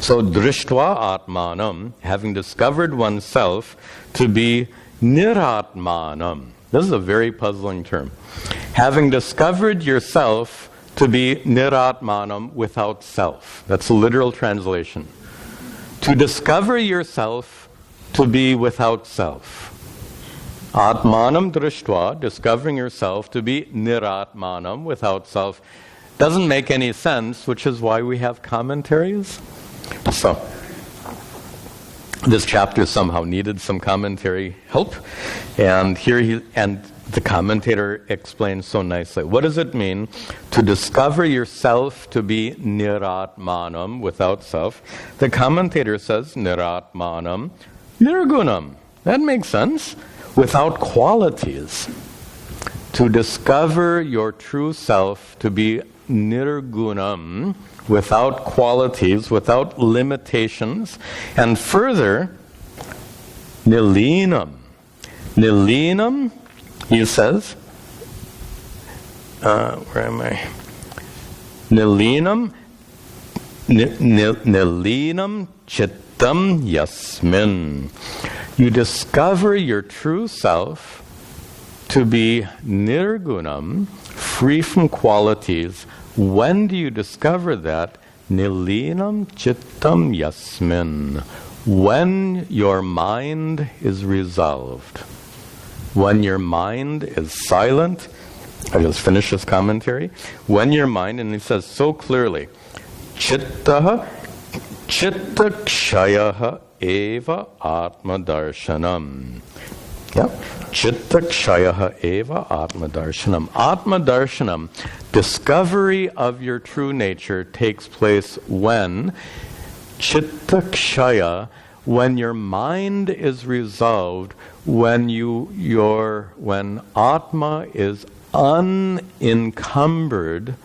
So, drishtva atmanam, having discovered oneself to be niratmanam. This is a very puzzling term. Having discovered yourself to be niratmanam, without self. That's a literal translation. To discover yourself to be without self. Atmanam drishtva, discovering yourself to be niratmanam, without self, doesn't make any sense, which is why we have commentaries. So, this chapter somehow needed some commentary help, and the commentator explains so nicely. What does it mean to discover yourself to be niratmanam, without self? The commentator says niratmanam nirgunam. That makes sense. Without qualities. To discover your true self to be nirgunam, without qualities, without limitations, and further, nilinam. Nilinam, he says, where am I? Nilinam, nilinam chittam yasmin. You discover your true self to be nirgunam, free from qualities. When do you discover that? Nilinam chittam yasmin. When your mind is resolved. When your mind is silent. I just finished this commentary. When your mind, and he says so clearly, chitta kshayaha eva atma darshanam. Yep. Chitta kshayaha eva atma darshanam. Atma darshanam, discovery of your true nature, takes place when chitta kshaya, when your mind is resolved, when atma is unencumbered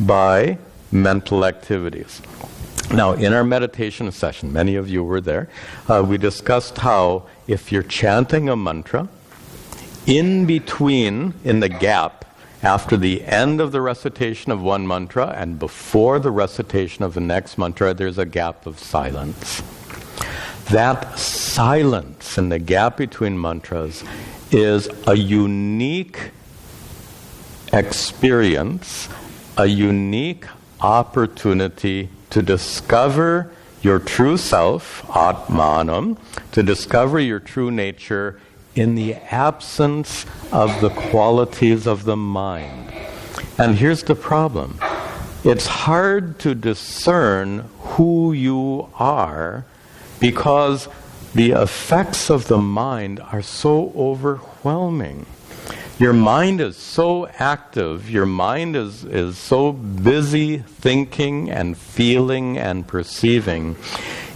by mental activities. Now, in our meditation session, many of you were there, we discussed how if you're chanting a mantra, in the gap, after the end of the recitation of one mantra and before the recitation of the next mantra, there's a gap of silence. That silence in the gap between mantras is a unique experience, a unique opportunity to discover your true self, Atmanam, to discover your true nature in the absence of the qualities of the mind. And here's the problem. It's hard to discern who you are because the effects of the mind are so overwhelming. Your mind is so active, your mind is so busy thinking and feeling and perceiving.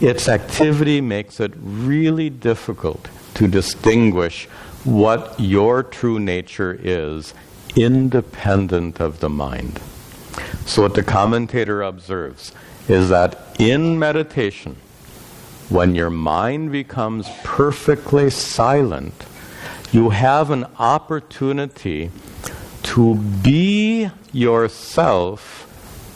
Its activity makes it really difficult to distinguish what your true nature is, independent of the mind. So what the commentator observes is that in meditation, when your mind becomes perfectly silent, you have an opportunity to be yourself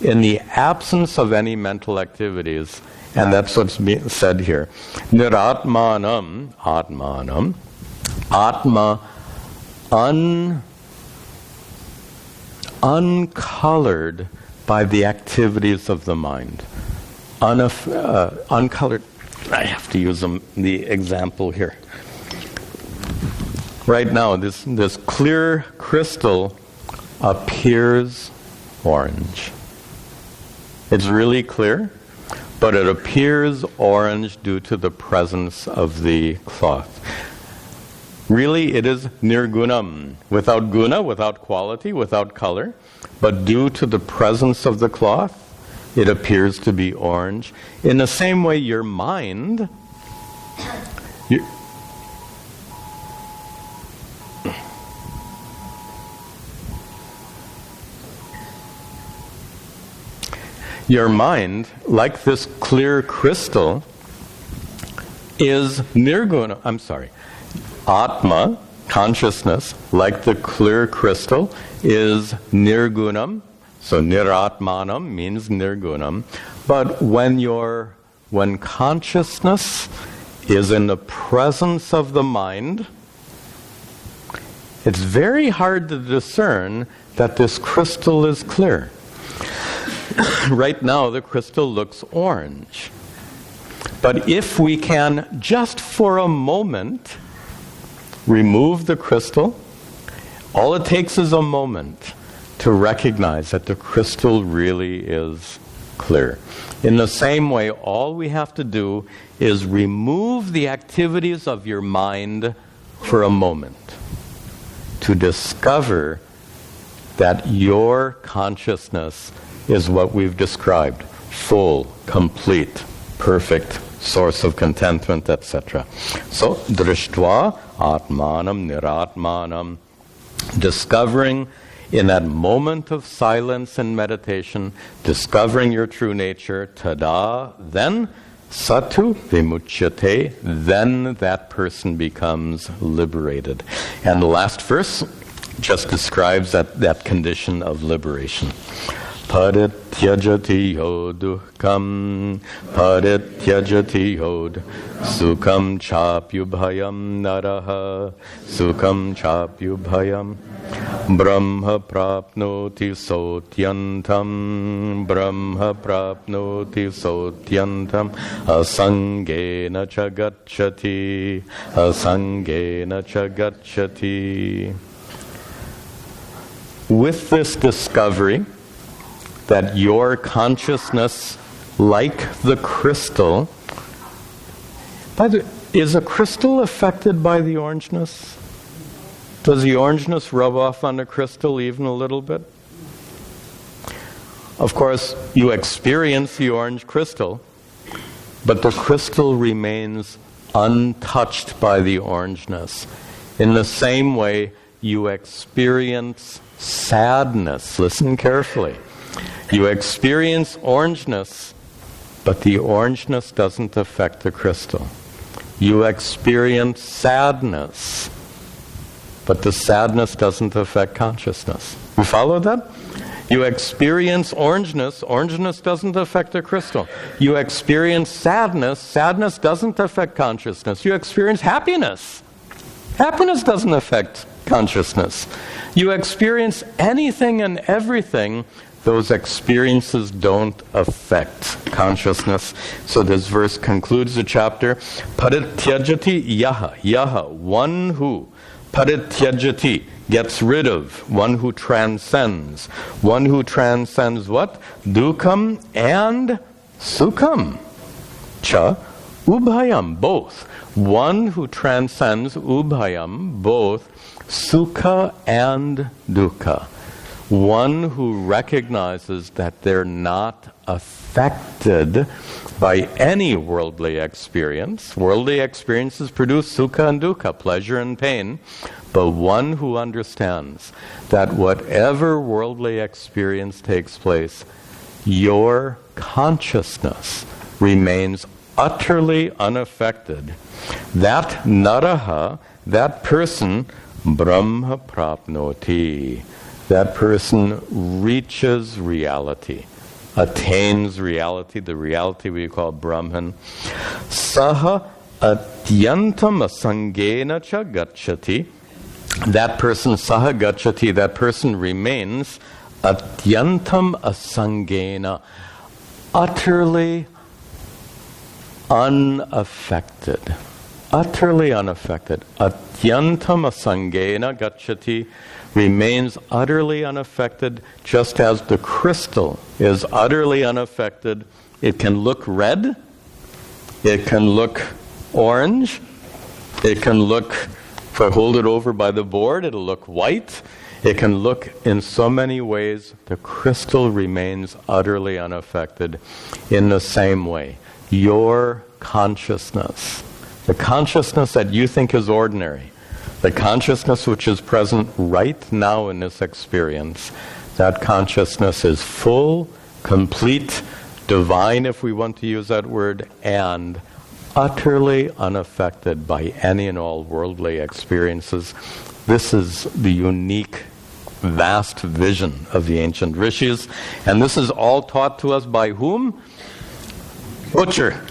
in the absence of any mental activities. And that's what's being said here. Niratmanam, Atmanam, Atma, uncolored by the activities of the mind. Uncolored. I have to use the example here. Right now, this clear crystal appears orange. It's really clear, but it appears orange due to the presence of the cloth. Really, it is nirgunam, without guna, without quality, without color, but due to the presence of the cloth, it appears to be orange. In the same way, your mind, your mind, like this clear crystal, is nirguna. Atma, consciousness, like the clear crystal, is nirgunam. So niratmanam means nirgunam. But when consciousness is in the presence of the mind, it's very hard to discern that this crystal is clear. Right now, the crystal looks orange. But if we can, just for a moment, remove the crystal, all it takes is a moment to recognize that the crystal really is clear. In the same way, all we have to do is remove the activities of your mind for a moment to discover that your consciousness is what we've described: full, complete, perfect, source of contentment, etc. So, drishtva atmanam niratmanam, discovering in that moment of silence and meditation, discovering your true nature, tada, then satu vimuchyate, then that person becomes liberated. And the last verse just describes that condition of liberation. Parityajati yo dukkam, parityajati yo sukham chapyubhayam naraha, sukham chapyubhayam brahma prapnoti sotyantam, brahma prapnoti sotyantam, asangena cha gacchati, asangena cha gacchati. With this discovery that your consciousness, like the crystal, is a crystal affected by the orangeness? Does the orangeness rub off on the crystal even a little bit? Of course, you experience the orange crystal, but the crystal remains untouched by the orangeness. In the same way, you experience sadness. Listen carefully. You experience orangeness, but the orangeness doesn't affect the crystal. You experience sadness, but the sadness doesn't affect consciousness. You follow that? You experience orangeness, orangeness doesn't affect the crystal. You experience sadness, sadness doesn't affect consciousness. You experience happiness, happiness doesn't affect consciousness. You experience anything and everything, those experiences don't affect consciousness. So this verse concludes the chapter. Parityajati yaha, yaha, one who, parityajati, gets rid of, one who transcends. One who transcends what? Dukkham and sukham. Cha, ubhayam, both. One who transcends ubhayam, both sukha and dukkha. One who recognizes that they're not affected by any worldly experience. Worldly experiences produce sukha and dukkha, pleasure and pain. But one who understands that whatever worldly experience takes place, your consciousness remains utterly unaffected. That naraha, that person, brahma prapnoti. That person reaches reality, attains reality, the reality we call Brahman. Saha atyantam asangena cha gacchati. That person, saha gacchati, that person remains atyantam asangena, utterly unaffected. Utterly unaffected. Atyantam asangena gacchati, remains utterly unaffected, just as the crystal is utterly unaffected. It can look red, it can look orange, it can look, if I hold it over by the board, it'll look white. It can look in so many ways. The crystal remains utterly unaffected. In the same way, your consciousness, the consciousness that you think is ordinary, the consciousness which is present right now in this experience, that consciousness is full, complete, divine, if we want to use that word, and utterly unaffected by any and all worldly experiences. This is the unique, vast vision of the ancient rishis, and this is all taught to us by whom? Butcher.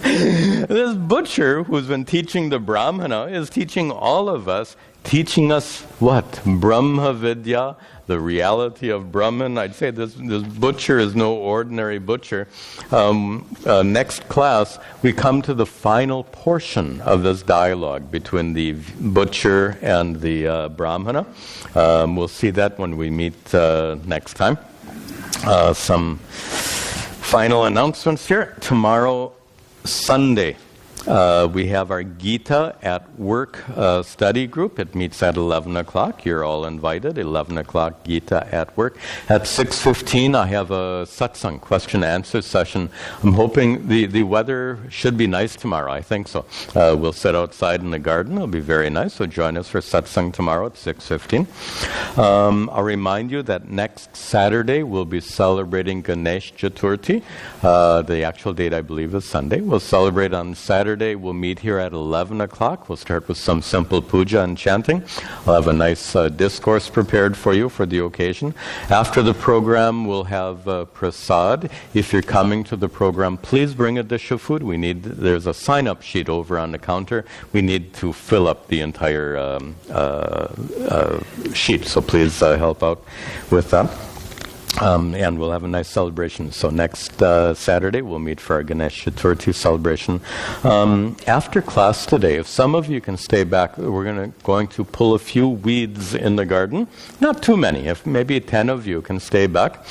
This butcher who's been teaching the Brahmana is teaching all of us, teaching us what? Brahma Vidya, the reality of Brahman. I'd say this butcher is no ordinary butcher. Next class, we come to the final portion of this dialogue between the butcher and the Brahmana. We'll see that when we meet next time. Some final announcements here. Tomorrow, Sunday, we have our Gita at Work study group. It meets at 11 o'clock. You're all invited. 11 o'clock, Gita at Work. At 6:15, I have a satsang, question-answer session. I'm hoping the weather should be nice tomorrow. I think so. We'll sit outside in the garden. It'll be very nice. So join us for satsang tomorrow at 6:15. I'll remind you that next Saturday we'll be celebrating Ganesh Chaturthi. The actual date, I believe, is Sunday. We'll celebrate on Saturday. We'll meet here at 11 o'clock. We'll start with some simple puja and chanting. I'll have a nice discourse prepared for you for the occasion. After the program, we'll have prasad. If you're coming to the program, please bring a dish of food. There's a sign-up sheet over on the counter. We need to fill up the entire sheet, so please help out with that. And we'll have a nice celebration. So next Saturday, we'll meet for our Ganesh Chaturthi celebration. After class today, if some of you can stay back, we're going to pull a few weeds in the garden. Not too many. If maybe 10 of you can stay back,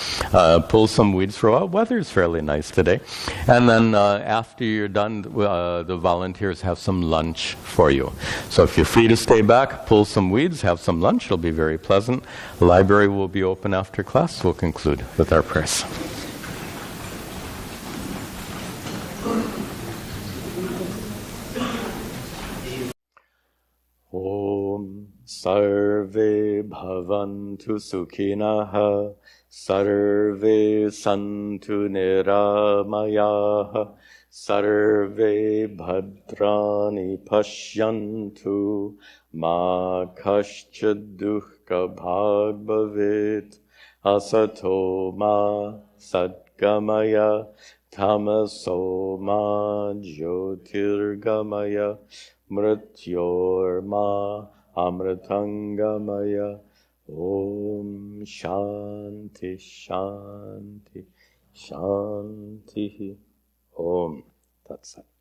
pull some weeds for a while. Weather's fairly nice today. And then after you're done, the volunteers have some lunch for you. So if you're free to stay back, pull some weeds, have some lunch. It'll be very pleasant. The library will be open after class. We'll conclude with our prayers. Om Sarve Bhavantu Sukhinaha Sarve Santu Niramayaha Sarve Bhadrani Pashyantu Ma Kaschid Dukkha Bhag Bhavet Asato ma Satgamaya Tamaso ma Jyotirgamaya Mrityor ma amritangamaya. Om Shanti Shanti Shanti. Om Tat Sat.